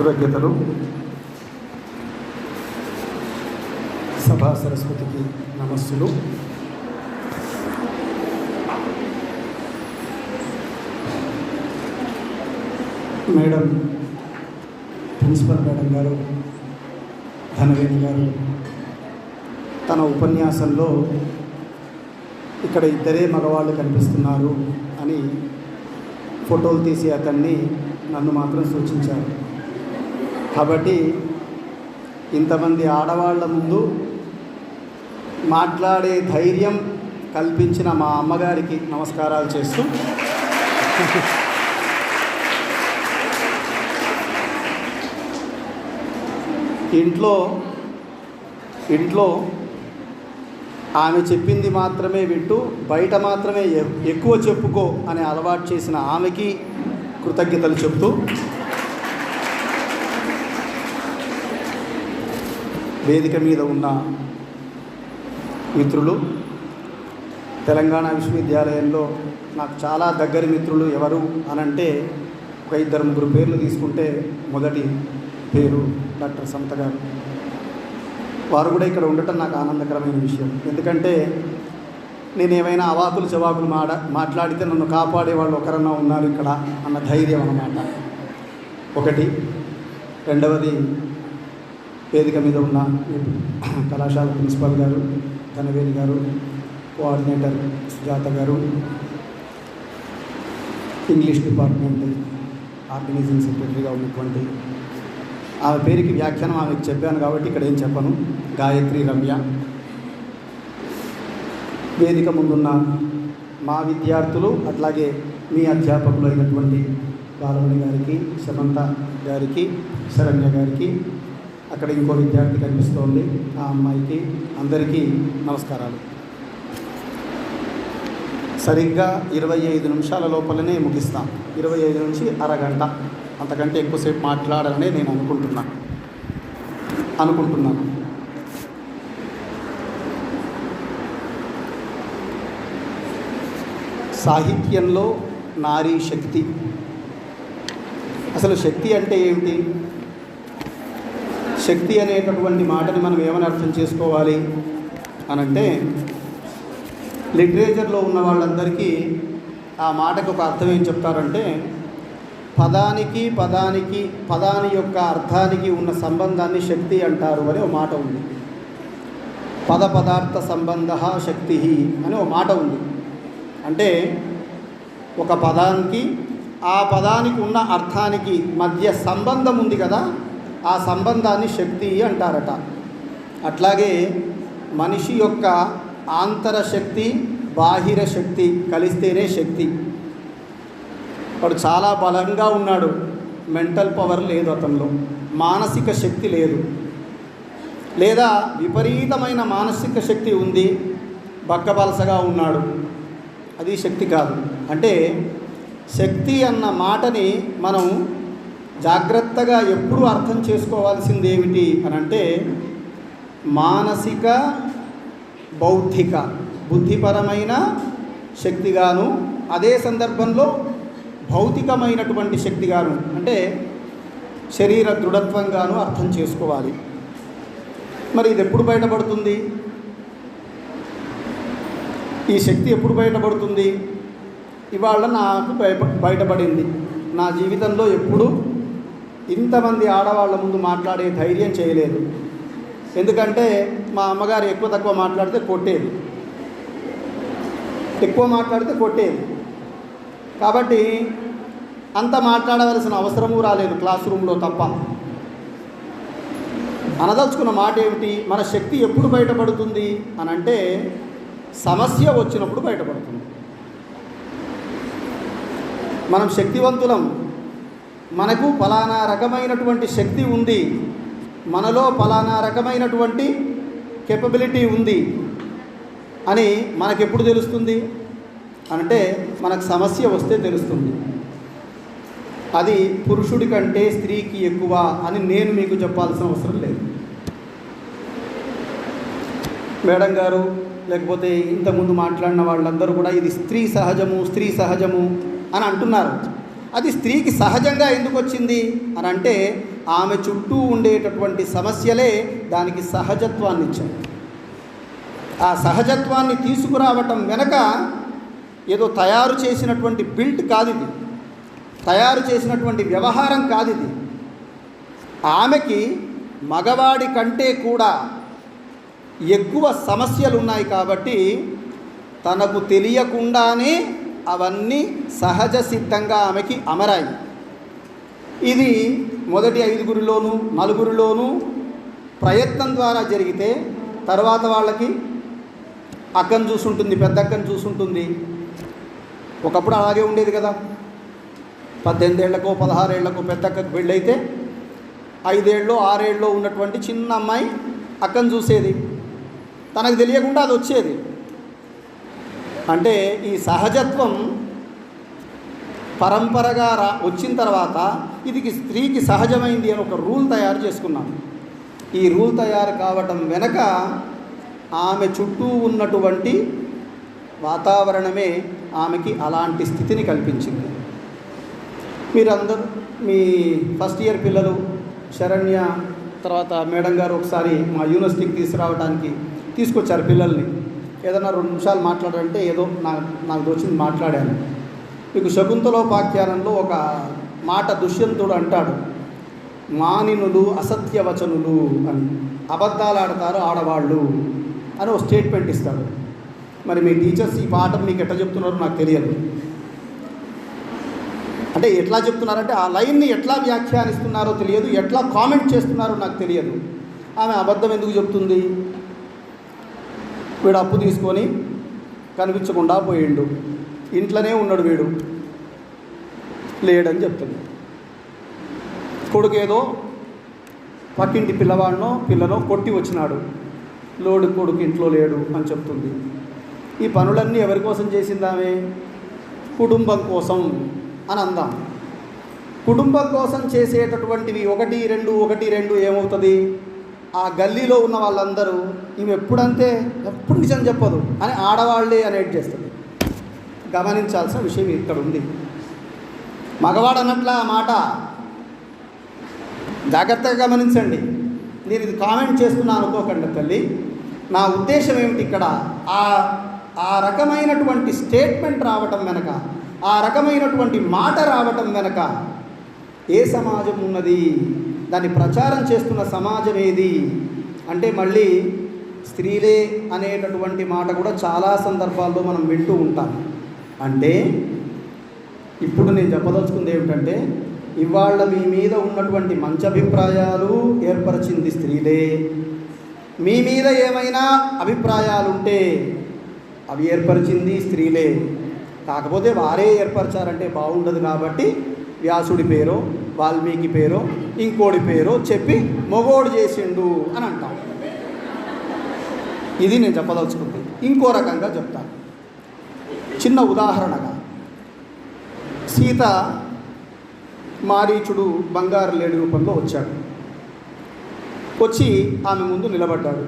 కృతజ్ఞతలు. సభా సరస్వతికి నమస్సులు. మేడం, ప్రిన్సిపల్ మేడం గారు, ధనవేణి గారు తన ఉపన్యాసంలో ఇక్కడ ఇద్దరే మగవాళ్ళు కనిపిస్తున్నారు అని ఫోటోలు తీసి అతన్ని నన్ను మాత్రం సూచించారు. కాబట్టి ఇంతమంది ఆడవాళ్ల ముందు మాట్లాడే ధైర్యం కల్పించిన మా అమ్మగారికి నమస్కారాలు చేస్తూ, ఇంట్లో ఆమె చెప్పింది మాత్రమే వింటూ బయట మాత్రమే ఎక్కువ చెప్పుకో అని అలవాటు చేసిన ఆమెకి కృతజ్ఞతలు చెప్తూ, వేదిక మీద ఉన్న మిత్రులు, తెలంగాణ విశ్వవిద్యాలయంలో నాకు చాలా దగ్గర మిత్రులు ఎవరు అనంటే ఒక ఇద్దరు ముగ్గురు పేర్లు తీసుకుంటే, మొదటి పేరు డాక్టర్ సమత గారు. వారు కూడా ఇక్కడ ఉండటం నాకు ఆనందకరమైన విషయం. ఎందుకంటే నేను ఏమైనా అవాకులు చవాకులు మాట్లాడితే నన్ను కాపాడేవాళ్ళు ఒకరన్నా ఉన్నారు ఇక్కడ అన్న ధైర్యం అన్నమాట ఒకటి. రెండవది, వేదిక మీద ఉన్న కళాశాల ప్రిన్సిపల్ గారు, ధనవేణి గారు, కోఆర్డినేటర్ సుజాత గారు, ఇంగ్లీష్ డిపార్ట్మెంట్ ఆర్గనైజింగ్ సెక్రటరీగా ఉన్నటువంటి ఆమె పేరుకి వ్యాఖ్యానం ఆమెకు చెప్పాను కాబట్టి ఇక్కడ ఏం చెప్పను, గాయత్రి రమ్య. వేదిక ముందున్న మా విద్యార్థులు, అట్లాగే మీ అధ్యాపకులు అయినటువంటి బాలమణి గారికి, శమంత గారికి, శరణ్య గారికి, అక్కడ ఇంకో విద్యార్థి కనిపిస్తోంది ఆ అమ్మాయికి, అందరికీ నమస్కారాలు. సరిగ్గా 25 నిమిషాల లోపలనే ముగిస్తాం. 25 నుంచి అరగంట, అంతకంటే ఎక్కువసేపు మాట్లాడాలని నేను అనుకుంటున్నాను. సాహిత్యంలో నారీ శక్తి. అసలు శక్తి అంటే ఏమిటి? శక్తి అనేటటువంటి మాటని మనం ఏమని అర్థం చేసుకోవాలి అనంటే, లిటరేచర్లో ఉన్న వాళ్ళందరికీ ఆ మాటకు ఒక అర్థం ఏం చెప్తారంటే, పదాని యొక్క అర్థానికి ఉన్న సంబంధాన్ని శక్తి అంటారు అని ఒక మాట ఉంది. పదార్థ సంబంధ శక్తి అని ఒక మాట ఉంది. అంటే ఒక పదానికి ఆ పదానికి ఉన్న అర్థానికి మధ్య సంబంధం ఉంది కదా, ఆ సంబంధాన్ని శక్తి అంటారట. అట్లాగే మనిషి యొక్క ఆంతర శక్తి, బాహిర శక్తి కలిస్తేనే శక్తి. వాడు చాలా బలంగా ఉన్నాడు, మెంటల్ పవర్ లేదు అతనిలో, మానసిక శక్తి లేదు. లేదా విపరీతమైన మానసిక శక్తి ఉంది, బక్కబలసగా ఉన్నాడు, అది శక్తి కాదు. అంటే శక్తి అన్న మాటని మనం జాగ్రత్తగా ఎప్పుడూ అర్థం చేసుకోవాల్సింది ఏమిటి అనంటే, మానసిక, బౌద్ధిక, బుద్ధిపరమైన శక్తిగాను, అదే సందర్భంలో భౌతికమైనటువంటి శక్తిగాను, అంటే శరీర దృఢత్వంగాను అర్థం చేసుకోవాలి. మరి ఇది ఎప్పుడు బయటపడుతుంది? ఈ శక్తి ఎప్పుడు బయటపడుతుంది? ఇవాళ నాకు బయటపడింది. నా జీవితంలో ఎప్పుడు ఇంతమంది ఆడవాళ్ళ ముందు మాట్లాడే ధైర్యం చేయలేదు. ఎందుకంటే మా అమ్మగారు ఎక్కువ తక్కువ మాట్లాడితే కొట్టేది, కాబట్టి అంత మాట్లాడవలసిన అవసరము రాలేదు క్లాస్ రూమ్లో తప్ప. అనదలుచుకున్న మాట ఏమిటి? మన శక్తి ఎప్పుడు బయటపడుతుంది అనంటే, సమస్య వచ్చినప్పుడు బయటపడుతుంది. మనం శక్తివంతులం, మనకు ఫలానా రకమైనటువంటి శక్తి ఉంది, మనలో ఫలానా రకమైనటువంటి కేపబిలిటీ ఉంది అని మనకెప్పుడు తెలుస్తుంది అంటే, మనకు సమస్య వస్తే తెలుస్తుంది. అది పురుషుడి కంటే స్త్రీకి ఎక్కువ అని నేను మీకు చెప్పాల్సిన అవసరం లేదు. మేడం గారు లేకపోతే ఇంతకుముందు మాట్లాడిన వాళ్ళందరూ కూడా ఇది స్త్రీ సహజము అని అంటున్నారు. అది స్త్రీకి సహజంగా ఎందుకు వచ్చింది అని అంటే, ఆమె చుట్టూ ఉండేటటువంటి సమస్యలే దానికి సహజత్వాన్ని ఇచ్చాయి. ఆ సహజత్వాన్ని తీసుకురావటం వెనక ఏదో తయారు చేసినటువంటి బిల్ట్ కాదు ఇది, తయారు చేసినటువంటి వ్యవహారం కాదు ఇది. ఆమెకి మగవాడి కంటే కూడా ఎక్కువ సమస్యలు ఉన్నాయి కాబట్టి తనకు తెలియకుండానే అవన్నీ సహజ సిద్ధంగా ఆమెకి అమరాయి. ఇది మొదటి 5గురిలోనూ 4గురిలోనూ ప్రయత్నం ద్వారా జరిగితే తర్వాత వాళ్ళకి అక్కను చూసుంటుంది, పెద్ద అక్కను చూసుంటుంది. ఒకప్పుడు అలాగే ఉండేది కదా. 18 ఏళ్లకో 16 ఏళ్లకో పెద్ద అక్కకు పెళ్ళైతే 5 ఏళ్ళలో 6 ఏళ్ళలో ఉన్నటువంటి చిన్న అమ్మాయి అక్కను చూసేది, తనకు తెలియకుండా అది వచ్చేది. అంటే ఈ సహజత్వం పరంపరగా వచ్చిన తర్వాత ఇది స్త్రీకి సహజమైంది అని ఒక రూల్ తయారు చేసుకున్నాం. ఈ రూల్ తయారు కావటం వెనక ఆమె చుట్టూ ఉన్నటువంటి వాతావరణమే ఆమెకి అలాంటి స్థితిని కల్పించింది. మీరందరూ మీ ఫస్ట్ ఇయర్ పిల్లలు శరణ్య తర్వాత మేడం గారు ఒకసారి మా యూనివర్సిటీకి తీసుకురావడానికి తీసుకొచ్చారు పిల్లల్ని. ఏదైనా 2 నిమిషాలు మాట్లాడాలంటే ఏదో నాకు తోచింది మాట్లాడాను. మీకు శకుంతలోపాఖ్యానంలో ఒక మాట దుష్యంతుడు అంటాడు, మానినులు అసత్యవచనులు అని, అబద్ధాలు ఆడతారు ఆడవాళ్ళు అని ఒక స్టేట్మెంట్ ఇస్తాడు. మరి మీ టీచర్స్ ఈ పాఠం మీకు ఎట్లా చెప్తున్నారో నాకు తెలియదు. అంటే ఎట్లా చెప్తున్నారంటే ఆ లైన్ని ఎట్లా వ్యాఖ్యానిస్తున్నారో తెలియదు, ఎట్లా కామెంట్ చేస్తున్నారో నాకు తెలియదు. ఆమె అబద్ధం ఎందుకు చెప్తుంది? వీడు అప్పు తీసుకొని కనిపించకుండా పోయిండు, ఇంట్లోనే ఉన్నాడు, వీడు లేడని చెప్తుంది. కొడుకు ఏదో పక్కింటి పిల్లలో కొట్టి వచ్చినాడు, లోడు కొడుకు ఇంట్లో లేడు అని చెప్తుంది. ఈ పనులన్నీ ఎవరి కోసం చేసిందామే? కుటుంబం కోసం అని అందాం. కుటుంబం కోసం చేసేటటువంటివి 1, 2 ఏమవుతుంది? ఆ గల్లీలో ఉన్న వాళ్ళందరూ ఈమె ఎప్పుడు నిజం చెప్పదు అని ఆడవాళ్ళే అనేట్ చేస్తుంది. గమనించాల్సిన విషయం ఇక్కడ ఉంది. మగవాడు అన్నట్ల ఆ మాట జాగ్రత్తగా గమనించండి. నేను ఇది కామెంట్ చేస్తున్నా అనుకోకండి తల్లి. నా ఉద్దేశం ఏమిటి ఇక్కడ? ఆ రకమైనటువంటి స్టేట్మెంట్ రావటం వెనక, ఆ రకమైనటువంటి మాట రావటం వెనక ఏ సమాజం ఉన్నది? దాన్ని ప్రచారం చేస్తున్న సమాజం ఏది అంటే మళ్ళీ స్త్రీలే అనేటటువంటి మాట కూడా చాలా సందర్భాల్లో మనం వింటూ ఉంటాం. అంటే ఇప్పుడు నేను చెప్పదలుచుకుంది ఏమిటంటే, ఇవాళ మీ మీద ఉన్నటువంటి మంచి అభిప్రాయాలు ఏర్పరిచింది స్త్రీలే. మీ మీద ఏమైనా అభిప్రాయాలుంటే అవి ఏర్పరిచింది స్త్రీలే. కాకపోతే వారే ఏర్పరిచారంటే బాగుండదు కాబట్టి వ్యాసుడి పేరో వాల్మీకి పేరో ఇంకోడి పేరో చెప్పి మొగోడు చేసిండు అని అంటాం. ఇది నేను చెప్పదలుచుకుంది. ఇంకో రకంగా చెప్తాను. చిన్న ఉదాహరణగా, సీత మారీచుడు బంగారు లేడి రూపంలో వచ్చాడు. వచ్చి ఆమె ముందు నిలబడ్డాడు.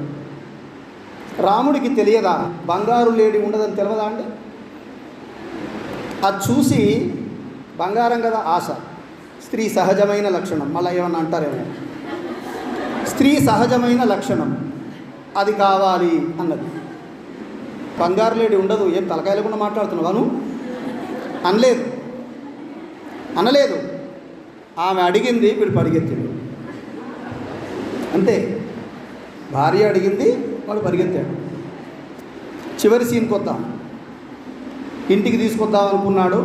రాముడికి తెలియదా బంగారు లేడి ఉండదని తెలియదా అండి? అది చూసి బంగారం కదా ఆశ, స్త్రీ సహజమైన లక్షణం, మళ్ళీ ఏమన్నా అంటారేమో, స్త్రీ సహజమైన లక్షణం అది కావాలి అన్నది. బంగారు లేడి ఉండదు, ఏం తలకాయలేకుండా మాట్లాడుతున్నావాను అనలేదు. ఆమె అడిగింది, వీడు పరిగెత్తాడు. అంతే, భార్య అడిగింది, వాడు పరిగెత్తాడు. చివరి సీన్కి వద్దాం. ఇంటికి తీసుకొద్దాం అనుకున్నాడు.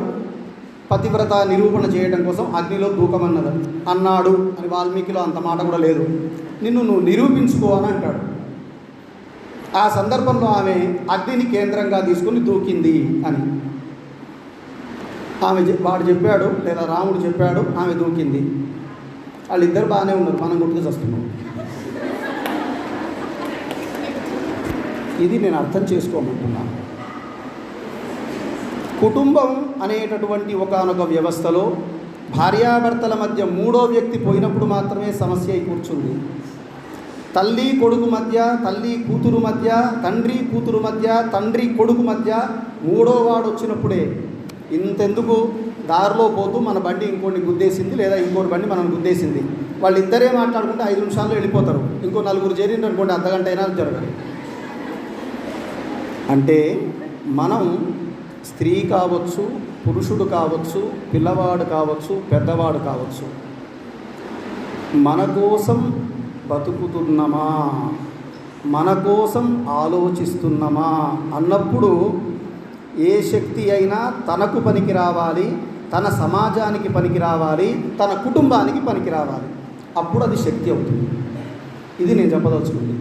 పతివ్రత నిరూపణ చేయడం కోసం అగ్నిలో అన్నాడు అని వాల్మీకిలో అంత మాట కూడా లేదు. నువ్వు నిరూపించుకో అని అంటాడు. ఆ సందర్భంలో ఆమె అగ్నిని కేంద్రంగా తీసుకుని దూకింది అని వాడు చెప్పాడు, లేదా రాముడు చెప్పాడు, ఆమె దూకింది. వాళ్ళిద్దరు బాగానే ఉన్నారు, మనం గుర్తుకు వస్తున్నాం. ఇది నేను అర్థం చేసుకోమంటున్నాను. కుటుంబం అనేటటువంటి ఒకానొక వ్యవస్థలో భార్యాభర్తల మధ్య మూడో వ్యక్తి పోయినప్పుడు మాత్రమే సమస్య అయి కూర్చుంది. తల్లి కొడుకు మధ్య, తల్లి కూతురు మధ్య, తండ్రి కూతురు మధ్య, తండ్రి కొడుకు మధ్య మూడో వాడు వచ్చినప్పుడే ఇంతెందుకు దారిలో పోతూ మన బండి ఇంకోటి గుద్దేసింది, లేదా ఇంకోటి బండి మనం గుద్దేసింది, వాళ్ళిద్దరే మాట్లాడుకుంటే 5 నిమిషాల్లో వెళ్ళిపోతారు. ఇంకో నలుగురు చేరిండ్రు అనుకోండి, అర్ధగంట అయినా జరగదు. అంటే మనం స్త్రీ కావచ్చు, పురుషుడు కావచ్చు, పిల్లవాడు కావచ్చు, పెద్దవాడు కావచ్చు, మన కోసం బతుకుతున్నామా, మన కోసం ఆలోచిస్తున్నామా అన్నప్పుడు ఏ శక్తి అయినా తనకు పనికి రావాలి, తన సమాజానికి పనికి రావాలి, తన కుటుంబానికి పనికి రావాలి. అప్పుడు అది శక్తి అవుతుంది. ఇది నేను చెప్పదలుచుకుంది.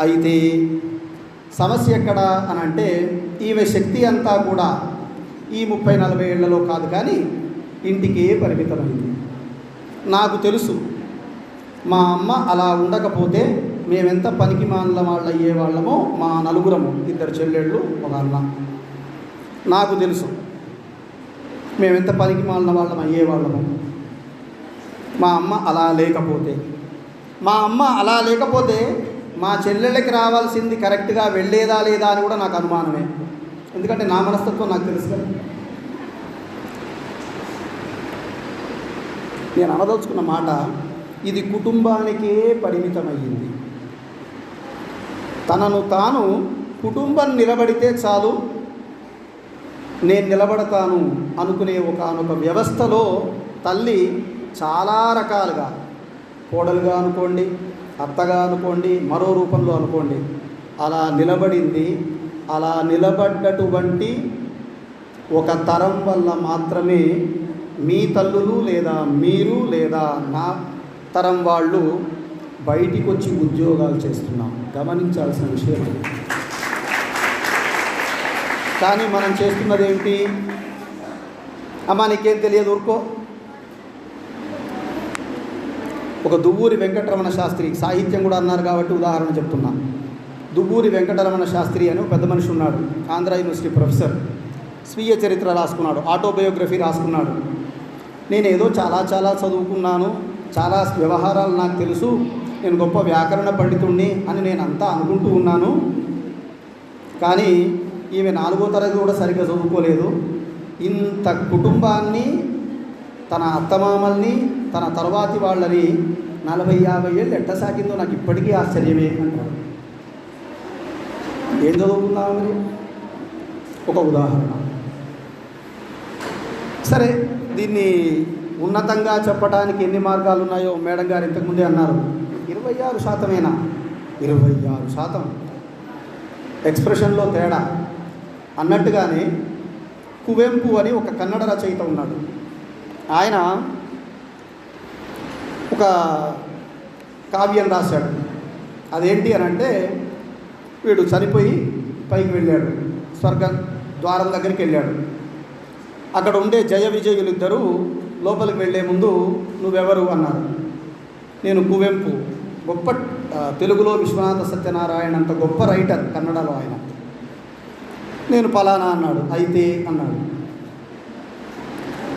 అయితే సమస్య ఎక్కడ అని అంటే, ఈమె శక్తి అంతా కూడా ఈ 30-40 ఏళ్లలో కాదు, కానీ ఇంటికే పరిమితమైంది. నాకు తెలుసు, మా అమ్మ అలా ఉండకపోతే మేమెంత పనికి మాలిన వాళ్ళు అయ్యేవాళ్ళమో, మా నలుగురము, 2 చెల్లెళ్ళు 1 అన్న. నాకు తెలుసు మేమెంత పనికి మాలిన వాళ్ళం అయ్యేవాళ్ళము మా అమ్మ అలా లేకపోతే. మా అమ్మ అలా లేకపోతే మా చెల్లెళ్ళకి రావాల్సింది కరెక్ట్గా వెళ్ళేదా లేదా అని కూడా నాకు అనుమానమే. ఎందుకంటే నా మనస్తత్వం నాకు తెలుసు కదా. నేను అనదలుచుకున్న మాట, ఇది కుటుంబానికే పరిమితమయ్యింది. తనను తాను కుటుంబం నిలబడితే చాలు, నేను నిలబడతాను అనుకునే ఒకానొక వ్యవస్థలో తల్లి చాలా రకాలుగా, కోడలుగా అనుకోండి, అత్తగా అనుకోండి, మరో రూపంలో అనుకోండి, అలా నిలబడింది. అలా నిలబడ్డటువంటి ఒక తరం వల్ల మాత్రమే మీ తల్లులు లేదా మీరు లేదా నా తరం వాళ్ళు బయటికి వచ్చి ఉద్యోగాలు చేస్తున్నాం. గమనించాల్సిన విషయం అది. కానీ మనం చేస్తున్నది ఏమిటి? అమ్మా నీకేం తెలియదు, ఊరుకో. ఒక దువ్వూరి వెంకటరమణ శాస్త్రి, సాహిత్యం కూడా అన్నారు కాబట్టి ఉదాహరణ చెప్తున్నా. దువ్వూరి వెంకటరమణ శాస్త్రి అని ఒక పెద్ద మనిషి ఉన్నాడు, ఆంధ్ర యూనివర్సిటీ ప్రొఫెసర్. స్వీయ చరిత్ర రాసుకున్నాడు, ఆటోబయోగ్రఫీ రాసుకున్నాడు. నేను ఏదో చాలా చదువుకున్నాను, చాలా వ్యవహారాలు నాకు తెలుసు, నేను గొప్ప వ్యాకరణ పండితుణ్ణి అని నేను అంతా అనుకుంటూ ఉన్నాను. కానీ ఈమె 4వ తరగతి కూడా సరిగ్గా చదువుకోలేదు. ఇంత కుటుంబాన్ని, తన అత్తమామల్ని, తన తర్వాతి వాళ్ళని 40-50 ఏళ్ళు ఎట్ట సాకిందో నాకు ఇప్పటికీ ఆశ్చర్యమే అంటారు. ఏం చదువుకుందాం మరి? ఒక ఉదాహరణ. సరే, దీన్ని ఉన్నతంగా చెప్పడానికి ఎన్ని మార్గాలు ఉన్నాయో మేడం గారు ఇంతకుముందే అన్నారు. 26%. 26% ఎక్స్ప్రెషన్లో తేడా. అన్నట్టుగానే కువెంపు అని ఒక కన్నడ రచయిత ఉన్నాడు. ఆయన ఒక కావ్యం రాశాడు. అదేంటి అని అంటే, వీడు చనిపోయి పైకి వెళ్ళాడు, స్వర్గం ద్వారం దగ్గరికి వెళ్ళాడు. అక్కడ ఉండే జయ విజయులు ఇద్దరు లోపలికి వెళ్ళే ముందు నువ్వెవరు అన్నారు. నేను కువెంపు, గొప్ప తెలుగులో విశ్వనాథ సత్యనారాయణ అంత గొప్ప రైటర్ కన్నడలో ఆయన. నేను పలానా అన్నాడు. అయితే అన్నాడు.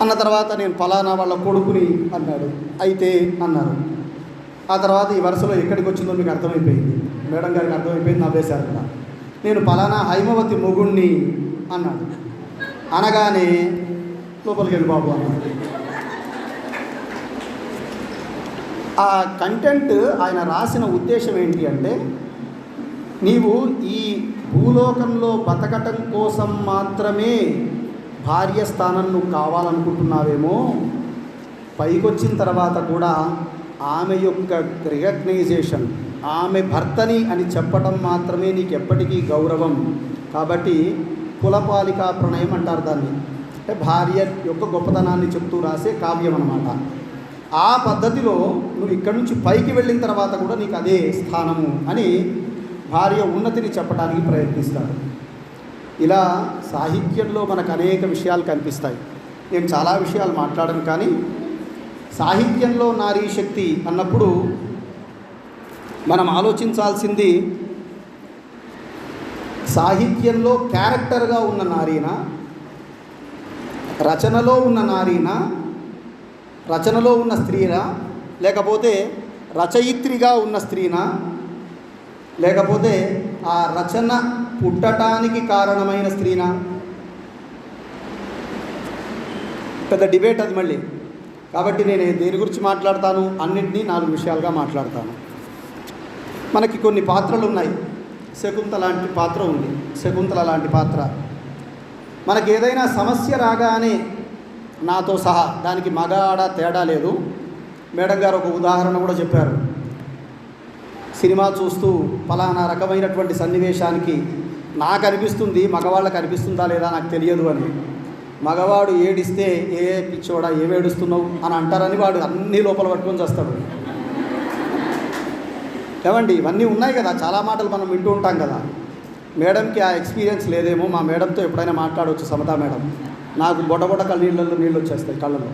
అన్న తర్వాత నేను పలానా వాళ్ళ కొడుకుని అన్నాడు. అయితే అన్నారు. ఆ తర్వాత ఈ వరుసలో ఎక్కడికి వచ్చిందో మీకు అర్థమైపోయింది, మేడం గారికి అర్థమైపోయింది, నవ్వేశారు కూడా. నేను పలానా హైమవతి మొగుణ్ణి అన్నాడు. అనగానే లోపలికి వెళ్ళి బాబు అన్నాడు. ఆ కంటెంట్ ఆయన రాసిన ఉద్దేశం ఏంటి అంటే, నీవు ఈ భూలోకంలో బతకటం కోసం మాత్రమే భార్య స్థానం నువ్వు కావాలనుకుంటున్నావేమో, పైకొచ్చిన తర్వాత కూడా ఆమె యొక్క రికగ్నైజేషన్, ఆమె భర్తని అని చెప్పటం మాత్రమే నీకు ఎప్పటికీ గౌరవం. కాబట్టి కులపాలికా ప్రణయం అంటారు దాన్ని. అంటే భార్య యొక్క గొప్పతనాన్ని చెప్తూ రాసే కావ్యం అన్నమాట. ఆ పద్ధతిలో నువ్వు ఇక్కడి నుంచి పైకి వెళ్ళిన తర్వాత కూడా నీకు అదే స్థానము అని భార్య ఉన్నతిని చెప్పడానికి ప్రయత్నిస్తాడు. ఇలా సాహిత్యంలో మనకు అనేక విషయాలు కనిపిస్తాయి. నేను చాలా విషయాలు మాట్లాడను, కానీ సాహిత్యంలో నారీ శక్తి అన్నప్పుడు మనం ఆలోచించాల్సింది, సాహిత్యంలో క్యారెక్టర్గా ఉన్న నారీనా, రచనలో ఉన్న నారీనా, రచనలో ఉన్న స్త్రీనా, లేకపోతే రచయిత్రిగా ఉన్న స్త్రీనా, లేకపోతే ఆ రచన పుట్టడానికి కారణమైన స్త్రీనా? పెద్ద డిబేట్ అది. మళ్ళీ కాబట్టి నేను దేని గురించి మాట్లాడతాను, అన్నింటినీ 4 విషయాలుగా మాట్లాడతాను. మనకి కొన్ని పాత్రలు ఉన్నాయి. శకుంతల లాంటి పాత్ర ఉంది. శకుంతల లాంటి పాత్ర మనకి ఏదైనా సమస్య రాగానే నాతో సహా దానికి మగ ఆడ తేడా లేదు. మేడం గారు ఒక ఉదాహరణ కూడా చెప్పారు. సినిమా చూస్తూ ఫలానా రకమైనటువంటి సన్నివేశానికి నాకు అనిపిస్తుంది, మగవాళ్ళకి అనిపిస్తుందా లేదా నాకు తెలియదు అని. మగవాడు ఏడిస్తే ఏ పిచ్చోడా ఏమేడుస్తున్నావు అని అంటారని వాడు అన్నీ లోపల పట్టుకొని చేస్తాడు. ఏమండి, ఇవన్నీ ఉన్నాయి కదా, చాలా మాటలు మనం వింటూ ఉంటాం కదా. మేడంకి ఆ ఎక్స్పీరియన్స్ లేదేమో. మా మేడంతో ఎప్పుడైనా మాట్లాడవచ్చు, సమతా మేడం. నాకు బొడబొడ నీళ్ళు వచ్చేస్తాయి కళ్ళలో.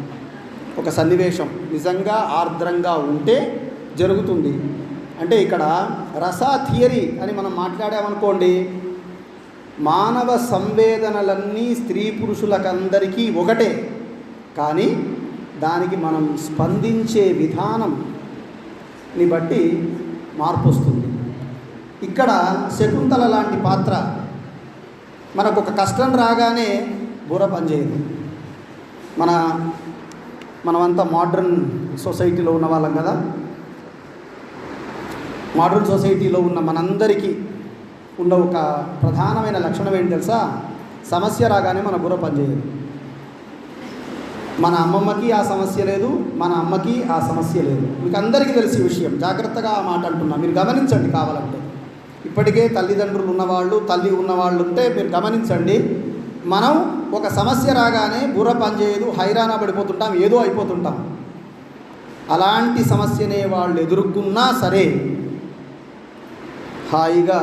ఒక సన్నివేశం నిజంగా ఆర్ద్రంగా ఉంటే జరుగుతుంది. అంటే ఇక్కడ రస థియరీ అని మనం మాట్లాడామనుకోండి, మానవ సంవేదనలన్నీ స్త్రీ పురుషులకందరికీ ఒకటే, కానీ దానికి మనం స్పందించే విధానంని బట్టి మార్పు వస్తుంది. ఇక్కడ శకుంతల లాంటి పాత్ర, మనకు ఒక కష్టం రాగానే బుర్ర పనిచేయదు. మనమంతా మోడ్రన్ సొసైటీలో ఉన్న వాళ్ళం కదా. మోడ్రన్ సొసైటీలో ఉన్న మనందరికీ ఉన్న ఒక ప్రధానమైన లక్షణం ఏంటి తెలుసా? సమస్య రాగానే మన బుర్ర పనిచేయదు. మన అమ్మమ్మకి ఆ సమస్య లేదు, మన అమ్మకి ఆ సమస్య లేదు. మీకు అందరికీ తెలిసే విషయం. జాగ్రత్తగా ఆ మాట అంటున్నా, మీరు గమనించండి. కావాలంటే ఇప్పటికే తల్లిదండ్రులు ఉన్నవాళ్ళు, తల్లి ఉన్నవాళ్ళు ఉంటే మీరు గమనించండి. మనం ఒక సమస్య రాగానే బుర్ర పనిచేయదు, హైరాణ పడిపోతుంటాం, ఏదో అయిపోతుంటాం. అలాంటి సమస్యనే వాళ్ళు ఎదుర్కొన్నా సరే హాయిగా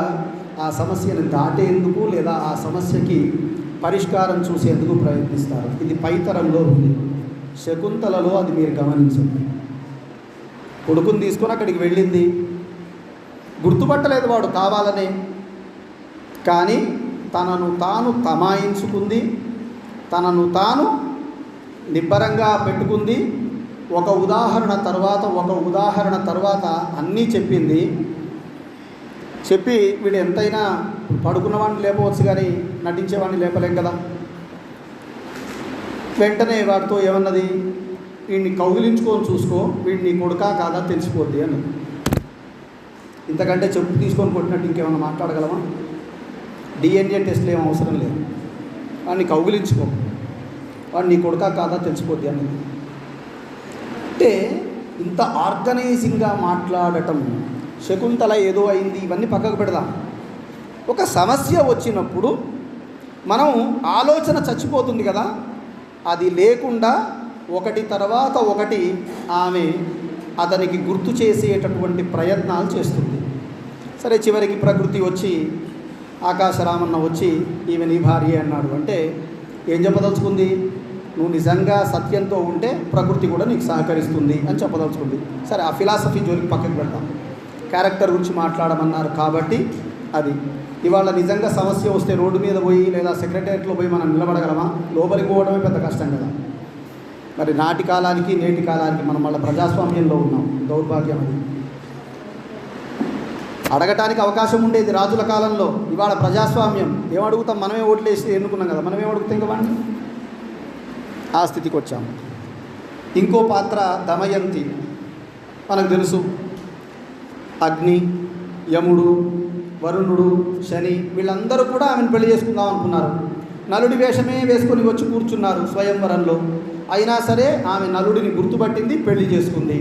ఆ సమస్యను దాటేందుకు లేదా ఆ సమస్యకి పరిష్కారం చూసేందుకు ప్రయత్నిస్తారు. ఇది పైతరంలో ఉంది. శకుంతలలో అది మీరు గమనించండి. కొడుకుని తీసుకొని అక్కడికి వెళ్ళింది, గుర్తుపట్టలేదు వాడు కావాలనే, కానీ తనను తాను తమాయించుకుంది, తనను తాను నిబ్బరంగా పెట్టుకుంది. ఒక ఉదాహరణ తర్వాత అన్నీ చెప్పింది. చెప్పి వీడు ఎంతైనా పడుకున్నవాడిని లేపవచ్చు కానీ నటించేవాడిని లేపలేం కదా. వెంటనే వాడితో ఏమన్నది, వీడిని కౌగిలించుకొని చూసుకో, వీడిని కొడుకా కాదా తెలిసిపోద్ది అన్నది. ఇంతకంటే చెప్పు తీసుకొని కొట్టినట్టు ఇంకేమన్నా మాట్లాడగలమా? DNA టెస్ట్లు ఏం అవసరం లేదు. వాడిని కౌగిలించుకో, వాడు నీ కొడుకా కాదా తెలిసిపోద్ది అన్నది. అంటే ఇంత ఆర్గనైజింగ్గా మాట్లాడటం. శకుంతల ఏదో అయింది, ఇవన్నీ పక్కకు పెడదాం. ఒక సమస్య వచ్చినప్పుడు మనం ఆలోచన చచ్చిపోతుంది కదా, అది లేకుండా ఒకటి తర్వాత ఒకటి ఆమె అతనికి గుర్తు చేసేటటువంటి ప్రయత్నాలు చేస్తుంది. సరే, చివరికి ప్రకృతి వచ్చి, ఆకాశరామన్న వచ్చి ఈమె నీ భార్య అన్నాడు. అంటే ఏం చెప్పదలుచుకుంది? నువ్వు నిజంగా సత్యంతో ఉంటే ప్రకృతి కూడా నీకు సహకరిస్తుంది అని చెప్పదలుచుకుంది. సరే, ఆ ఫిలాసఫీ జోలికి పక్కకు పెడతాం. క్యారెక్టర్ గురించి మాట్లాడమన్నారు కాబట్టి అది. ఇవాళ నిజంగా సమస్య వస్తే రోడ్డు మీద పోయి లేదా సెక్రటేరియట్లో పోయి మనం నిలబడగలమా? లోపలికి పోవడమే పెద్ద కష్టం కదా. మరి నాటి కాలానికి నేటి కాలానికి మనం మళ్ళీ ప్రజాస్వామ్యంలో ఉన్నాం. దౌర్భాగ్యం అది. అడగటానికి అవకాశం ఉండేది రాజుల కాలంలో. ఇవాళ ప్రజాస్వామ్యం. ఏమడుగుతాం? మనమే ఓట్లు వేసి ఎన్నుకున్నాం కదా, మనమే అడుగుతాం ఇంకా వాడిని. ఆ స్థితికి వచ్చాము. ఇంకో పాత్ర దమయంతి. మనకు తెలుసు, అగ్ని, యముడు, వరుణుడు, శని వీళ్ళందరూ కూడా ఆమెను పెళ్లి చేసుకుందాం అనుకున్నారు. నలుడి వేషమే వేసుకొని వచ్చి కూర్చున్నారు స్వయంవరంలో. అయినా సరే ఆమె నలుడిని గుర్తుపట్టింది, పెళ్లి చేసుకుంది.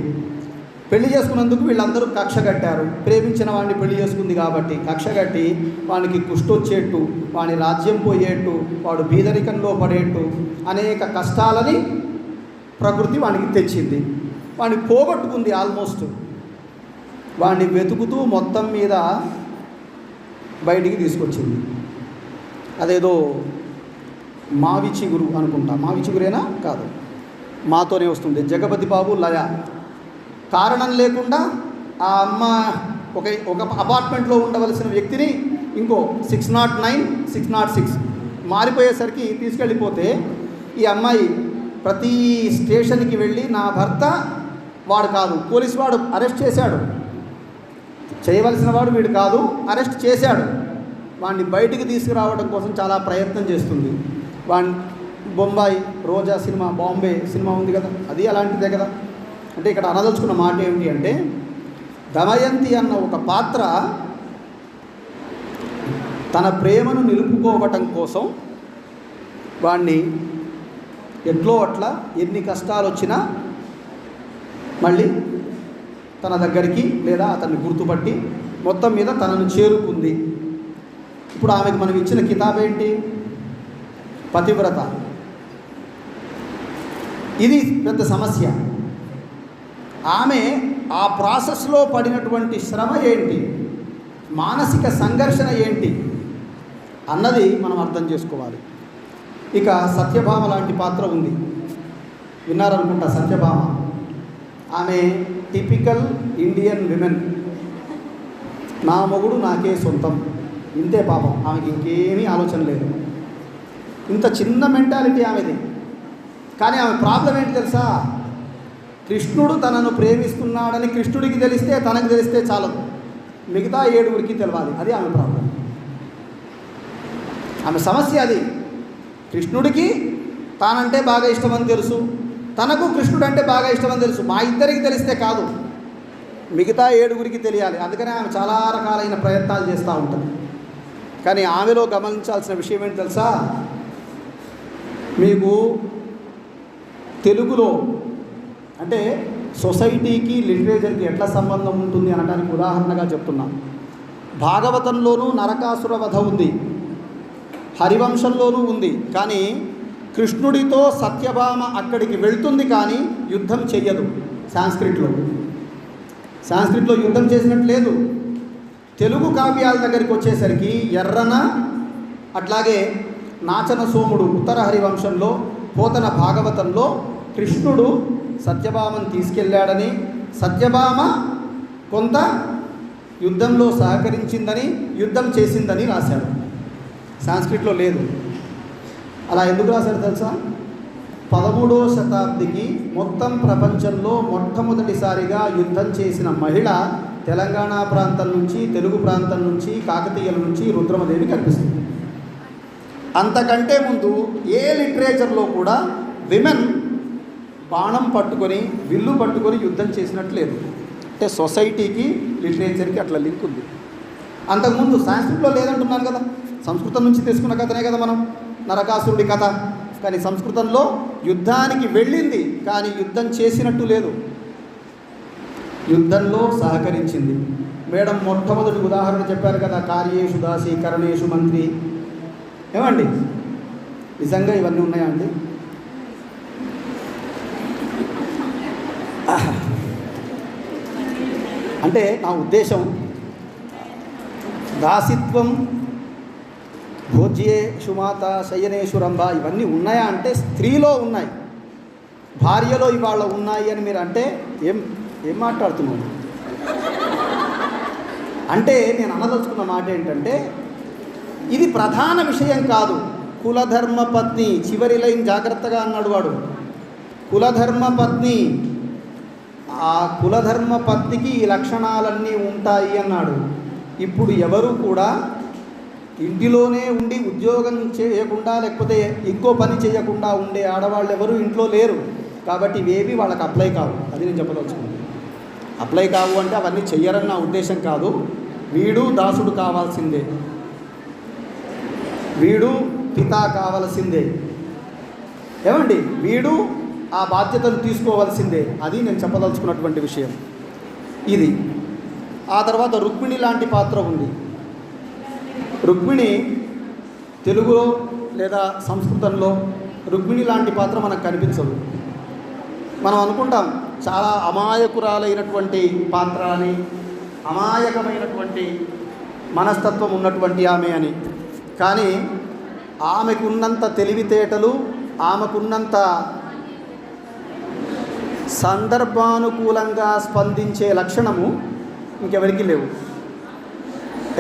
పెళ్లి చేసుకున్నందుకు వీళ్ళందరూ కక్ష కట్టారు. ప్రేమించిన వాడిని పెళ్లి చేసుకుంది కాబట్టి కక్ష కట్టి వానికి కుష్టొచ్చేట్టు, వాని రాజ్యం పోయేట్టు, వాడు బీదరికంలో పడేట్టు అనేక కష్టాలని ప్రకృతి వానికి తెచ్చింది. వాడిని పోగొట్టుకుంది ఆల్మోస్ట్. వాడిని వెతుకుతూ మొత్తం మీద బయటికి తీసుకొచ్చింది. అదేదో మావి చిగురు అనుకుంటా. మావి చిగురేనా? కాదు, మాతోనే వస్తుంది. జగపతి బాబు లయ. కారణం లేకుండా ఆ అమ్మ ఒక అపార్ట్మెంట్లో ఉండవలసిన వ్యక్తిని ఇంకో 609, 606 మారిపోయేసరికి తీసుకెళ్ళిపోతే ఈ అమ్మాయి ప్రతి స్టేషన్కి వెళ్ళి నా భర్త వాడు కాదు, పోలీసు వాడు అరెస్ట్ చేశాడు, చేయవలసిన వాడు వీడు కాదు, అరెస్ట్ చేశాడు, వాడిని బయటికి తీసుకురావడం కోసం చాలా ప్రయత్నం చేస్తుంది. బొంబాయి రోజా సినిమా, బాంబే సినిమా ఉంది కదా, అది అలాంటిదే కదా. అంటే ఇక్కడ అనదలుచుకున్న మాట ఏమిటి అంటే, దమయంతి అన్న ఒక పాత్ర తన ప్రేమను నిలుపుకోవటం కోసం వాణ్ణి ఎట్లో అట్లా ఎన్ని కష్టాలు వచ్చినా మళ్ళీ తన దగ్గరికి లేదా అతన్ని గుర్తుపట్టి మొత్తం మీద తనను చేరుకుంది. ఇప్పుడు ఆమెకు మనం ఇచ్చిన కితాబ్ ఏంటి? పతివ్రత. ఇది పెద్ద సమస్య. ఆమె ఆ ప్రాసెస్లో పడినటువంటి శ్రమ ఏంటి, మానసిక సంఘర్షణ ఏంటి అన్నది మనం అర్థం చేసుకోవాలి. ఇక సత్యభామ లాంటి పాత్ర ఉంది, విన్నారనుకుంటా. సత్యభామ ఆమె టిపికల్ ఇండియన్ విమెన్. నా మొగుడు నాకే సొంతం, ఇంతే పాపం. ఆమెకి ఇంకేమీ ఆలోచన లేదు. ఇంత చిన్న మెంటాలిటీ ఆమెది. కానీ ఆమె ప్రాబ్లం ఏంటి తెలుసా? కృష్ణుడు తనను ప్రేమిస్తున్నాడని కృష్ణుడికి తెలిస్తే, తనకు తెలిస్తే చాలదు, మిగతా 7 తెలవాలి. అది ఆమె ప్రాబ్లం. ఆమె సమస్య అది. కృష్ణుడికి తానంటే బాగా ఇష్టమని తెలుసు, తనకు కృష్ణుడు అంటే బాగా ఇష్టమని తెలుసు. మా ఇద్దరికి తెలిస్తే కాదు, మిగతా 7 తెలియాలి. అందుకనే ఆమె చాలా రకాలైన ప్రయత్నాలు చేస్తూ ఉంటుంది. కానీ ఆమెలో గమనించాల్సిన విషయం ఏంటి తెలుసా? మీకు తెలుగులో అంటే సొసైటీకి లిటరేచర్కి ఎట్లా సంబంధం ఉంటుంది అనడానికి ఉదాహరణగా చెప్తున్నాను. భాగవతంలోనూ నరకాసుర వధ ఉంది, హరివంశంలోనూ ఉంది. కానీ కృష్ణుడితో సత్యభామ అక్కడికి వెళ్తుంది కానీ యుద్ధం చెయ్యదు. సాంస్క్రిట్లో యుద్ధం చేసినట్టు లేదు. తెలుగు కావ్యాల దగ్గరికి వచ్చేసరికి ఎర్రన, అట్లాగే నాచన సోముడు ఉత్తర హరివంశంలో, పోతన భాగవతంలో కృష్ణుడు సత్యభామను తీసుకెళ్ళాడని, సత్యభామ కొంత యుద్ధంలో సహకరించిందని, యుద్ధం చేసిందని రాశాడు. సాంస్క్రిట్లో లేదు. అలా ఎందుకు రాశాడు తెలుసా? 13వ శతాబ్దికి మొత్తం ప్రపంచంలో మొట్టమొదటిసారిగా యుద్ధం చేసిన మహిళ తెలంగాణ ప్రాంతం నుంచి, తెలుగు ప్రాంతం నుంచి, కాకతీయుల నుంచి రుద్రమదేవి కనిపిస్తుంది. అంతకంటే ముందు ఏ లిటరేచర్లో కూడా విమెన్ బాణం పట్టుకొని, విల్లు పట్టుకొని యుద్ధం చేసినట్టు లేదు. అంటే సొసైటీకి లిటరేచర్కి అట్లా లింక్ ఉంది. అంతకుముందు సాంస్క్రిట్లో లేదంటున్నాను కదా, సంస్కృతం నుంచి తీసుకున్న కథనే కదా మనం, నరకాసురుడి కథ. కానీ సంస్కృతంలో యుద్ధానికి వెళ్ళింది కానీ యుద్ధం చేసినట్టు లేదు, యుద్ధంలో సహకరించింది. మేడం మొట్టమొదటి ఉదాహరణ చెప్పారు కదా, కార్యేషు దాసి కరణేషు మంత్రి. ఏమండి నిజంగా ఇవన్నీ ఉన్నాయా అండి? అంటే నా ఉద్దేశం, దాసిత్వం, భోజ్యేషు మాత, శయనేషు రంభ ఇవన్నీ ఉన్నాయా అంటే స్త్రీలో ఉన్నాయి, భార్యలో ఇవాళ ఉన్నాయి అని మీరు అంటే ఏం మాట్లాడుతున్నాను? అంటే నేను అనదలుచుకున్న మాట ఏంటంటే, ఇది ప్రధాన విషయం కాదు. కులధర్మ పత్ని, చివరి లైన్ జాగ్రత్తగా అన్నాడు వాడు, కులధర్మ పత్ని. ఆ కులధర్మ పత్నికి ఈ లక్షణాలన్నీ ఉంటాయి అన్నాడు. ఇప్పుడు ఎవరు కూడా ఇంటిలోనే ఉండి ఉద్యోగం చేయకుండా, లేకపోతే ఇంకో పని చేయకుండా ఉండే ఆడవాళ్ళు ఎవరు ఇంట్లో లేరు. కాబట్టి ఇవేవి వాళ్ళకి అప్లై కావు. అది నేను చెప్పదలుచుకున్నాను. అప్లై కావు అంటే అవన్నీ చెయ్యరని నా ఉద్దేశం కాదు. వీడు దాసుడు కావాల్సిందే, వీడు పిత కావాల్సిందే. ఏమండి, వీడు ఆ బాధ్యతను తీసుకోవాల్సిందే. అది నేను చెప్పదలుచుకున్నటువంటి విషయం ఇది. ఆ తర్వాత రుక్మిణి లాంటి పాత్ర ఉంది. రుక్మిణి తెలుగులో లేదా సంస్కృతంలో రుక్మిణి లాంటి పాత్ర మనకు కనిపించదు. మనం అనుకుంటాం చాలా అమాయకురాలైనటువంటి పాత్ర అని, అమాయకమైనటువంటి మనస్తత్వం ఉన్నటువంటి ఆమె అని. కానీ ఆమెకున్నంత తెలివితేటలు, ఆమెకున్నంత సందర్భానుకూలంగా స్పందించే లక్షణము ఇంకెవరికి లేవు.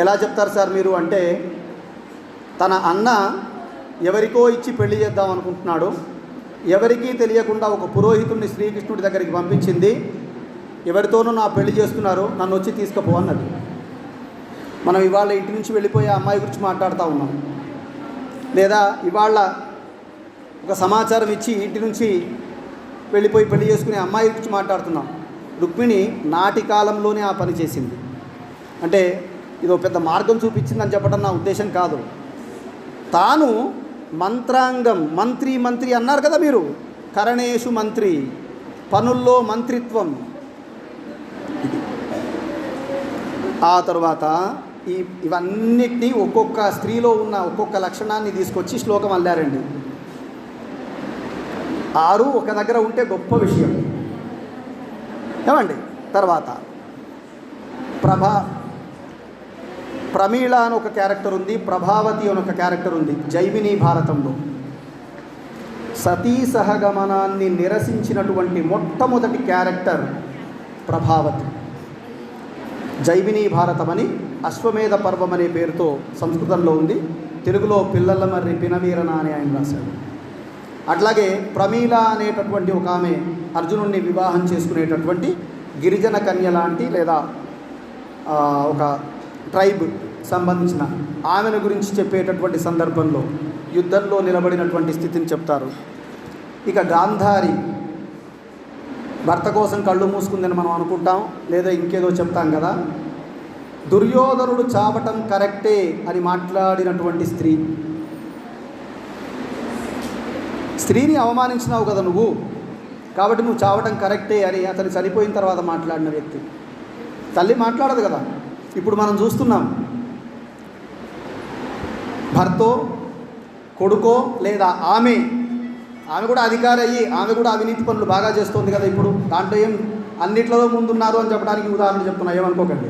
ఎలా చెప్తారు సార్ మీరు అంటే, తన అన్న ఎవరికో ఇచ్చి పెళ్లి చేద్దాం అనుకుంటున్నాడు, ఎవరికీ తెలియకుండా ఒక పురోహితుడిని శ్రీకృష్ణుడి దగ్గరికి పంపించింది. ఎవరితోనూ నా పెళ్లి చేస్తున్నారు, నన్ను వచ్చి తీసుకుపో అన్నది. మనం ఇవాళ ఇంటి నుంచి వెళ్ళిపోయే అమ్మాయి గురించి మాట్లాడుతూ ఉన్నాం. లేదా ఇవాళ ఒక సమాచారం ఇచ్చి ఇంటి నుంచి వెళ్ళిపోయి పెళ్లి చేసుకునే అమ్మాయి గురించి మాట్లాడుతున్నాం. రుక్మిణి నాటి కాలంలోనే ఆ పని చేసింది. అంటే ఇదో పెద్ద మార్గం చూపించిందని చెప్పడం నా ఉద్దేశం కాదు. తాను మంత్రాంగం, మంత్రి అన్నారు కదా మీరు, కరణేషు మంత్రి, పనుల్లో మంత్రిత్వం. ఆ తర్వాత ఇవన్నిటినీ ఒక్కొక్క స్త్రీలో ఉన్న ఒక్కొక్క లక్షణాన్ని తీసుకొచ్చి శ్లోకం అల్లారండి. 6 ఒక దగ్గర ఉంటే గొప్ప విషయం ఏమండి. తర్వాత ప్రమీళ అని ఒక క్యారెక్టర్ ఉంది, ప్రభావతి అని ఒక క్యారెక్టర్ ఉంది జైమిని భారతంలో. సతీ సహగమనాన్ని నిరసించినటువంటి మొట్టమొదటి క్యారెక్టర్ ప్రభావతి. జైమిని భారతం అని అశ్వమేధ పర్వం అనే పేరుతో సంస్కృతంలో ఉంది, తెలుగులో పిల్లల మర్రి పినవీరన అని ఆయన రాశాడు. అట్లాగే ప్రమీల అనేటటువంటి ఒక ఆమె అర్జునుడిని వివాహం చేసుకునేటటువంటి గిరిజన కన్య లాంటి లేదా ఒక ట్రైబ్ సంబంధించిన ఆమెను గురించి చెప్పేటటువంటి సందర్భంలో యుద్ధంలో నిలబడినటువంటి స్థితిని చెప్తారు. ఇక గాంధారి భర్త కోసం కళ్ళు మూసుకుందని మనం అనుకుంటాం, లేదా ఇంకేదో చెప్తాం కదా. దుర్యోధనుడు చావటం కరెక్టే అని మాట్లాడినటువంటి స్త్రీని అవమానించినావు కదా నువ్వు, కాబట్టి నువ్వు చావటం కరెక్టే అని అతను చనిపోయిన తర్వాత మాట్లాడిన వ్యక్తి. తల్లి మాట్లాడదు కదా. ఇప్పుడు మనం చూస్తున్నాం, భర్తో కొడుకో లేదా ఆమె కూడా అధికారి అయ్యి ఆమె కూడా అవినీతి పనులు బాగా చేస్తుంది కదా. ఇప్పుడు దాంట్లో ఏం అన్నిట్లో ముందున్నారు అని చెప్పడానికి ఉదాహరణ చెప్తున్నా, ఏమనుకోకండి.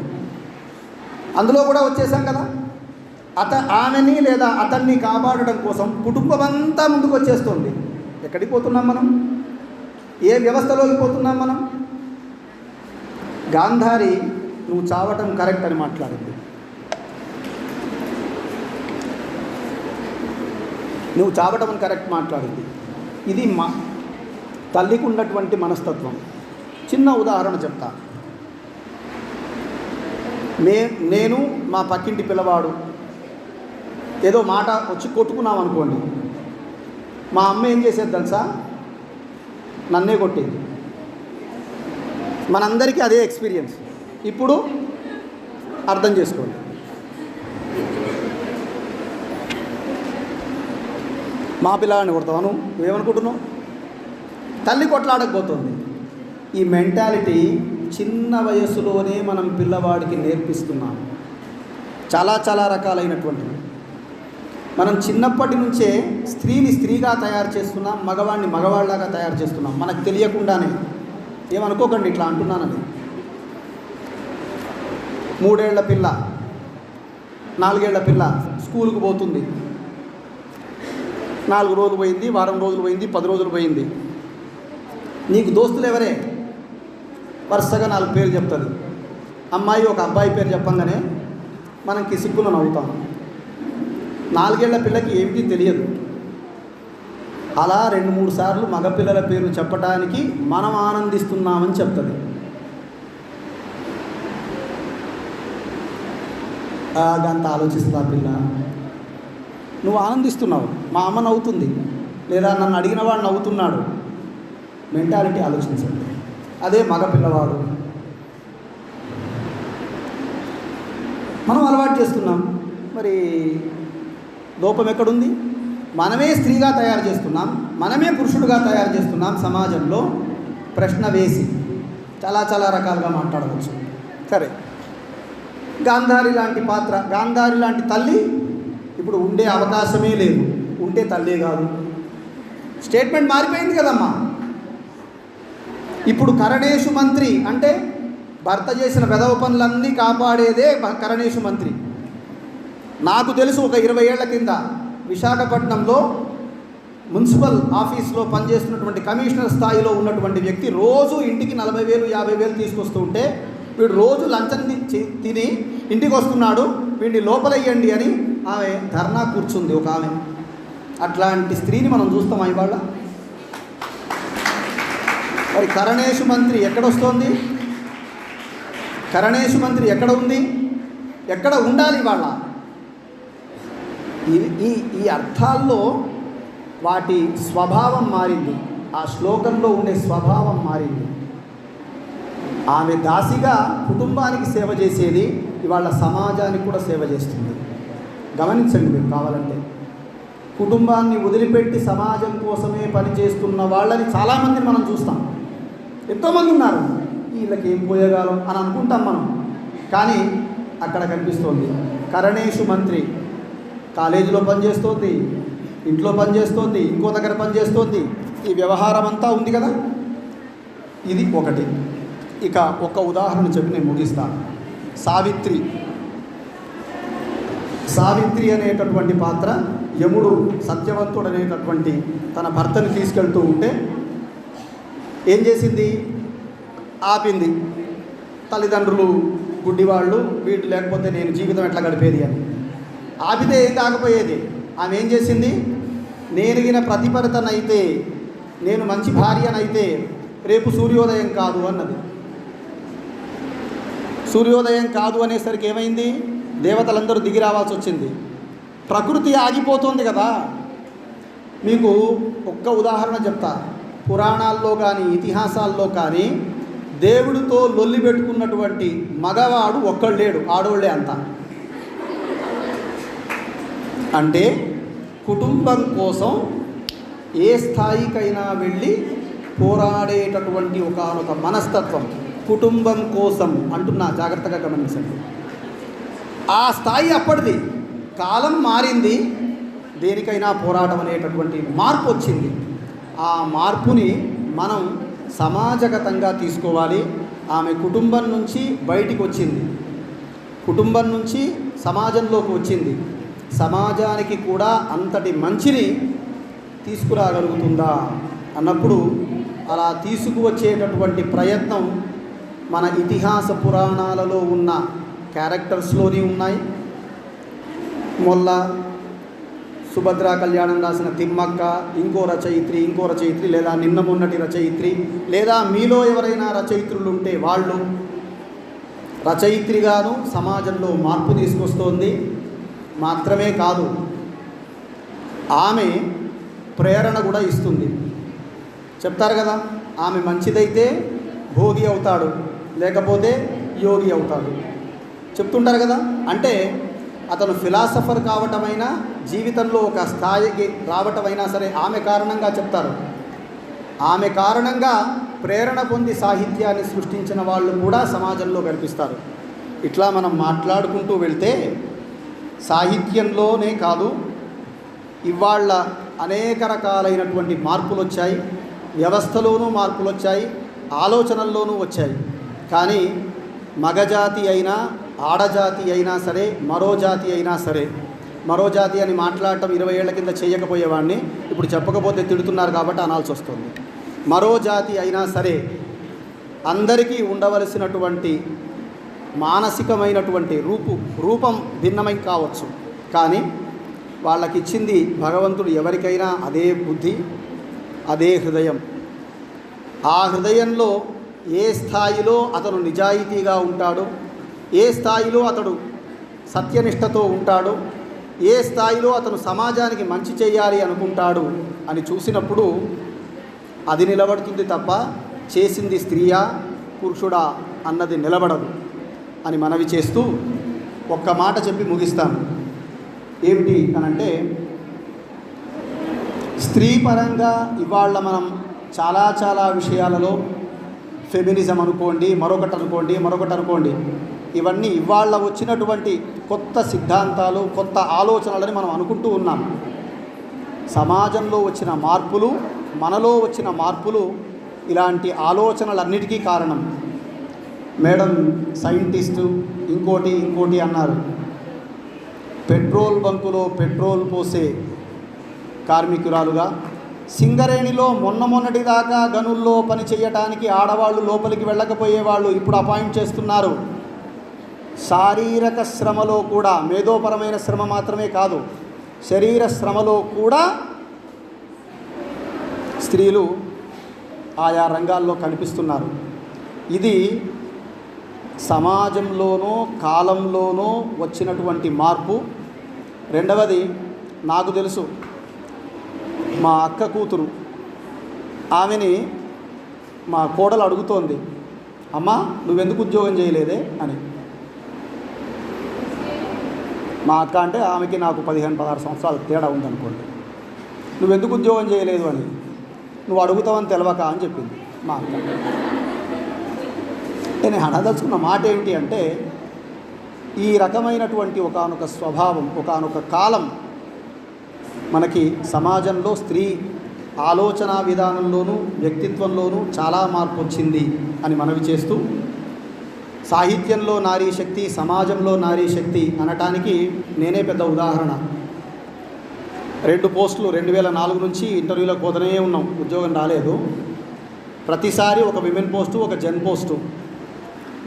అందులో కూడా వచ్చేసాం కదా. ఆమెని లేదా అతన్ని కాపాడడం కోసం కుటుంబం అంతా ముందుకు వచ్చేస్తుంది. ఎక్కడికి పోతున్నాం మనం? ఏ వ్యవస్థలోకి పోతున్నాం మనం? గాంధారి నువ్వు చావటం కరెక్ట్ అని మాట్లాడింది. నువ్వు చావటం కరెక్ట్ మాట్లాడింది. ఇది తల్లికి ఉన్నటువంటి మనస్తత్వం. చిన్న ఉదాహరణ చెప్తా. నేను మా పక్కింటి పిల్లవాడు ఏదో మాట వచ్చి కొట్టుకున్నాం అనుకోండి, మా అమ్మ ఏం చేసేది తెలుసా? నన్నే కొట్టేది. మనందరికీ అదే ఎక్స్పీరియన్స్. ఇప్పుడు అర్థం చేసుకోండి. మా పిల్లవాడిని కొడతాను, నువ్వేమనుకుంటున్నావు? తల్లి కొట్లాడకపోతుంది. ఈ మెంటాలిటీ చిన్న వయస్సులోనే మనం పిల్లవాడికి నేర్పిస్తున్నాం. చాలా చాలా రకాలైనటువంటివి. మనం చిన్నప్పటి నుంచే స్త్రీని స్త్రీగా తయారు చేస్తున్నాం, మగవాడిని మగవాళ్ళలాగా తయారు చేస్తున్నాం మనకు తెలియకుండానే. ఏమనుకోకండి ఇట్లా అంటున్నానని. 3 ఏళ్ల పిల్ల, 4 ఏళ్ల పిల్ల స్కూలుకు పోతుంది. 4 రోజులు పోయింది, వారం రోజులు పోయింది, 10 రోజులు పోయింది. నీకు దోస్తులు ఎవరే? వరుసగా 4 పేర్లు చెప్తుంది. అమ్మాయి ఒక అబ్బాయి పేరు చెప్పంగానే మనం కిసిక్కులో నవ్వుతాం. 4 ఏళ్ల పిల్లకి ఏమిటి తెలియదు. అలా 2-3 సార్లు మగపిల్లల పేర్లు చెప్పడానికి మనం ఆనందిస్తున్నామని చెప్తుంది. అంత ఆలోచిస్తుంది ఆ పిల్ల. నువ్వు ఆనందిస్తున్నావు, మా అమ్మ నవ్వుతుంది, లేదా నన్ను అడిగిన వాడు నవ్వుతున్నాడు. మెంటాలిటీ ఆలోచించండి. అదే మగపిల్లవాడు. మనం అలవాటు చేస్తున్నాం. మరి లోపం ఎక్కడుంది? మనమే స్త్రీగా తయారు చేస్తున్నాం, మనమే పురుషుడుగా తయారు చేస్తున్నాం. సమాజంలో ప్రశ్న వేసి చాలా చాలా రకాలుగా మాట్లాడవచ్చు. సరే, గాంధారి లాంటి పాత్ర, గాంధారి లాంటి తల్లి ఇప్పుడు ఉండే అవకాశమే లేదు. ఉంటే తల్లే కాదు. స్టేట్మెంట్ మారిపోయింది కదమ్మా. ఇప్పుడు కరణేషు మంత్రి అంటే భర్త చేసిన వెధవ పనులన్నీ కాపాడేదే కరణేషు మంత్రి. నాకు తెలుసు, ఒక 20 ఏళ్ల కింద విశాఖపట్నంలో మున్సిపల్ ఆఫీస్లో పనిచేస్తున్నటువంటి కమిషనర్ స్థాయిలో ఉన్నటువంటి వ్యక్తి రోజు ఇంటికి 40,000 50,000 తీసుకొస్తూ ఉంటే, వీడు రోజు లంచం తిని ఇంటికి వస్తున్నాడు, వీడిని లోపలయ్యండి అని ఆమె ధర్నా కూర్చుంది ఒక ఆమె. అట్లాంటి స్త్రీని మనం చూస్తామా ఇవాళ? మరి కరణేషు మంత్రి ఎక్కడొస్తోంది? కరణేషు మంత్రి ఎక్కడ ఉంది? ఎక్కడ ఉండాలి ఇవాళ? ఈ అర్థాల్లో వాటి స్వభావం మారింది. ఆ శ్లోకంలో ఉండే స్వభావం మారింది. ఆమె దాసిగా కుటుంబానికి సేవ చేసేది ఇవాళ సమాజానికి కూడా సేవ చేస్తుంది. గమనించండి మీరు కావాలంటే. కుటుంబాన్ని వదిలిపెట్టి సమాజం కోసమే పనిచేస్తున్న వాళ్ళని చాలామందిని మనం చూస్తాం. ఎంతోమంది ఉన్నారు. వీళ్ళకి ఏం పోయేగాలం అని అనుకుంటాం మనం. కానీ అక్కడ కనిపిస్తోంది కరణేషు మంత్రి. కాలేజీలో పనిచేస్తోంది, ఇంట్లో పనిచేస్తోంది, ఇంకో దగ్గర పనిచేస్తోంది. ఈ వ్యవహారం అంతా ఉంది కదా. ఇది ఒకటి. ఇక ఒక ఉదాహరణ చెప్పి నేను ముగిస్తాను. సావిత్రి అనేటటువంటి పాత్ర, యముడు సత్యవంతుడు అనేటటువంటి తన భర్తని తీసుకెళ్తూ ఉంటే ఏం చేసింది? ఆపింది. తల్లిదండ్రులు గుడ్డివాళ్ళు, వీళ్ళు లేకపోతే నేను జీవితం ఎట్లా గడిపేది అని. ఆపితే ఏం కాకపోయేది. ఆమె ఏం చేసింది? నేనుగిన ప్రతిపరితనైతే, నేను మంచి భార్యనైతే రేపు సూర్యోదయం కాదు అన్నది. సూర్యోదయం కాదు అనేసరికి ఏమైంది? దేవతలందరూ దిగి రావాల్సి వచ్చింది. ప్రకృతి ఆగిపోతుంది కదా. మీకు ఒక్క ఉదాహరణ చెప్తా. పురాణాల్లో కానీ ఇతిహాసాల్లో కానీ దేవుడితో లొల్లి పెట్టుకున్నటువంటి మగవాడు ఒక్కడు లేడు, ఆడోళ్ళే అంతా. అంటే కుటుంబం కోసం ఏ స్థాయికైనా వెళ్ళి పోరాడేటటువంటి ఒకానొక మనస్తత్వం. కుటుంబం కోసం అంటున్నా, జాగ్రత్తగా గమనించండి. ఆ స్థాయి అప్పటిది. కాలం మారింది, దేనికైనా పోరాటం అనేటటువంటి మార్పు వచ్చింది. ఆ మార్పుని మనం సమాజగతంగా తీసుకోవాలి. ఆమె కుటుంబం నుంచి బయటికి వచ్చింది, కుటుంబం నుంచి సమాజంలోకి వచ్చింది. సమాజానికి కూడా అంతటి మంచిని తీసుకురాగలుగుతుందా అన్నప్పుడు అలా తీసుకువచ్చేటటువంటి ప్రయత్నం మన ఇతిహాస పురాణాలలో ఉన్న క్యారెక్టర్స్లోని ఉన్నాయి. మొల్ల, సుభద్రా కళ్యాణం రాసిన తిమ్మక్క, ఇంకో రచయిత్రి, లేదా నిన్న మొన్నటి రచయిత్రి, లేదా మీలో ఎవరైనా రచయిత్రులు ఉంటే వాళ్ళు. రచయిత్రిగాను సమాజంలో మార్పు తీసుకొస్తోంది. మాత్రమే కాదు, ఆమె ప్రేరణ కూడా ఇస్తుంది. చెప్తారు కదా, ఆమె మంచిదైతే భోగి అవుతాడు, లేకపోతే యోగి అవుతాడు చెప్తుంటారు కదా. అంటే అతను ఫిలాసఫర్ కావటమైనా, జీవితంలో ఒక స్థాయికి రావటమైనా సరే ఆమె కారణంగా చెప్తారు. ఆమె కారణంగా ప్రేరణ పొంది సాహిత్యాన్ని సృష్టించిన వాళ్ళు కూడా సమాజంలో కనిపిస్తారు. ఇట్లా మనం మాట్లాడుకుంటూ వెళ్తే సాహిత్యంలోనే కాదు, ఇవాళ అనేక రకాలైనటువంటి మార్పులు వచ్చాయి. వ్యవస్థలోనూ మార్పులు వచ్చాయి, ఆలోచనల్లోనూ వచ్చాయి. కానీ మగజాతి అయినా, ఆడజాతి అయినా సరే, మరో జాతి అయినా సరే, మరో జాతి అని మాట్లాడటం 20 ఏళ్ల కింద చేయకపోయేవాడిని, ఇప్పుడు చెప్పకపోతే తిడుతున్నారు కాబట్టి అనాల్సి వస్తుంది. మరో జాతి అయినా సరే అందరికీ ఉండవలసినటువంటి మానసికమైనటువంటి రూపం భిన్నమై కావచ్చు. కానీ వాళ్ళకిచ్చింది భగవంతుడు ఎవరికైనా అదే బుద్ధి, అదే హృదయం. ఆ హృదయంలో ఏ స్థాయిలో అతను నిజాయితీగా ఉంటాడో, ఏ స్థాయిలో అతడు సత్యనిష్టతో ఉంటాడో, ఏ స్థాయిలో అతను సమాజానికి మంచి చేయాలి అనుకుంటాడు అని చూసినప్పుడు అది నిలబడుతుంది తప్ప చేసింది స్త్రీయా పురుషుడా అన్నది నిలబడదు అని మనవి చేస్తూ ఒక్క మాట చెప్పి ముగిస్తాను. ఏమిటి అనంటే, స్త్రీ పరంగా ఇవాళ మనం చాలా విషయాలలో ఫెమినిజం అనుకోండి, మరొకటి అనుకోండి, ఇవన్నీ ఇవాళ వచ్చినటువంటి కొత్త సిద్ధాంతాలు, కొత్త ఆలోచనలని మనం అనుకుంటూ ఉన్నాం. సమాజంలో వచ్చిన మార్పులు, మనలో వచ్చిన మార్పులు ఇలాంటి ఆలోచనలన్నిటికీ కారణం. మేడం సైంటిస్టు ఇంకోటి అన్నారు. పెట్రోల్ బంకులో పెట్రోల్ పోసే కార్మికురాలుగా, సింగరేణిలో మొన్నటిదాకా గనుల్లో పని చేయటానికి ఆడవాళ్ళు లోపలికి వెళ్ళకపోయేవాళ్ళు ఇప్పుడు అపాయింట్ చేస్తున్నారు. శారీరక శ్రమలో కూడా, మేధోపరమైన శ్రమ మాత్రమే కాదు, శరీర శ్రమలో కూడా స్త్రీలు ఆయా రంగాల్లో కనిపిస్తున్నారు. ఇది సమాజంలోనూ కాలంలోనూ వచ్చినటువంటి మార్పు. రెండవది, నాకు తెలుసు మా అక్క కూతురు, ఆమెని మా కోడలు అడుగుతోంది, అమ్మా నువ్వెందుకు ఉద్యోగం చేయలేదే అని. మా అక్క అంటే ఆమెకి నాకు 15-16 సంవత్సరాల తేడా ఉందనుకోండి. నువ్వెందుకు ఉద్యోగం చేయలేదు అని, నువ్వు అడుగుతావని తెలవక అని చెప్పింది మా అక్క. నేను అనదలుచుకున్న మాట ఏమిటి అంటే, ఈ రకమైనటువంటి ఒకానొక స్వభావం, ఒకానొక కాలం మనకి సమాజంలో స్త్రీ ఆలోచన విధానంలోనూ వ్యక్తిత్వంలోనూ చాలా మార్పు వచ్చింది అని మనవి చేస్తూ, సాహిత్యంలో నారీ శక్తి, సమాజంలో నారీ శక్తి అనటానికి నేనే పెద్ద ఉదాహరణ. 2 పోస్టులు 2004 నుంచి ఇంటర్వ్యూలకు పోతూనే ఉన్నాం, ఉద్యోగం రాలేదు. ప్రతిసారి ఒక విమెన్ పోస్టు, ఒక జెన్ పోస్టు.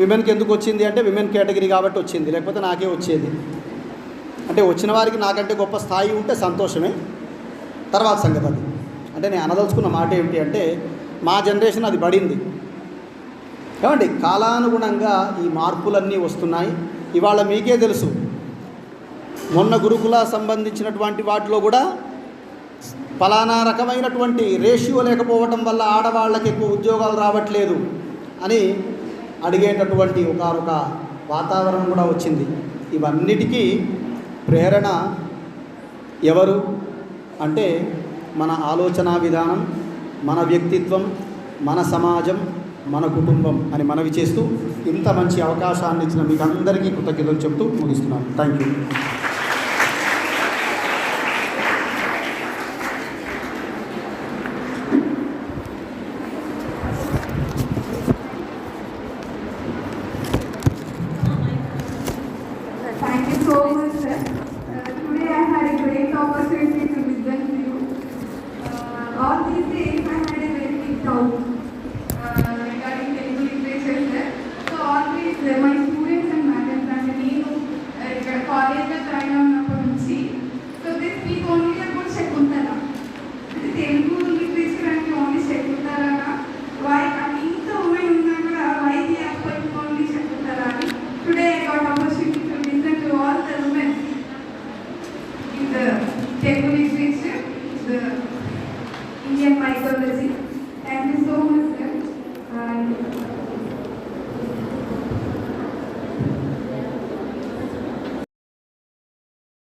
విమెన్కి ఎందుకు వచ్చింది అంటే విమెన్ కేటగిరీ కాబట్టి వచ్చింది, లేకపోతే నాకే వచ్చేది. అంటే వచ్చిన వారికి నాకంటే గొప్ప స్థాయి ఉంటే సంతోషమే, తర్వాత సంగతి అది. అంటే నేను అనదలుచుకున్న మాట ఏమిటి అంటే, మా జనరేషన్ అది పడింది ఏమండి. కాలానుగుణంగా ఈ మార్పులన్నీ వస్తున్నాయి. ఇవాళ మీకే తెలుసు, మొన్న గురుకుల సంబంధించినటువంటి వాటిలో కూడా ఫలానా రకమైనటువంటి రేషియో లేకపోవటం వల్ల ఆడవాళ్ళకి ఎక్కువ ఉద్యోగాలు రావట్లేదు అని అడిగేటటువంటి ఒక వాతావరణం కూడా వచ్చింది. ఇవన్నిటికీ ప్రేరణ ఎవరు అంటే మన ఆలోచన విధానం, మన వ్యక్తిత్వం, మన సమాజం, మన కుటుంబం అని మనవి చేస్తూ, ఇంత మంచి అవకాశాన్ని ఇచ్చిన మీకు అందరికీ కృతజ్ఞతలు చెప్తూ ముగిస్తున్నాను. Thank you. Thank you so much, sir. Today I had a great opportunity to listen to you. All these days I had a very big doubt regarding Telugu literature, sir. So always my students and madams and నేను కాలేజ్లో join అయినప్పటి నుంచి so they speak only about Shakuntala. అంటే Telugu literature అంటే only శకుంతలనా? why అంటే ఇంత women ఉన్నా కూడా why they are speaking only Shakuntala అని. Today I got opportunity to listen to all the women in the Telugu literature, the Indian mythology. Thank you so much, sir. And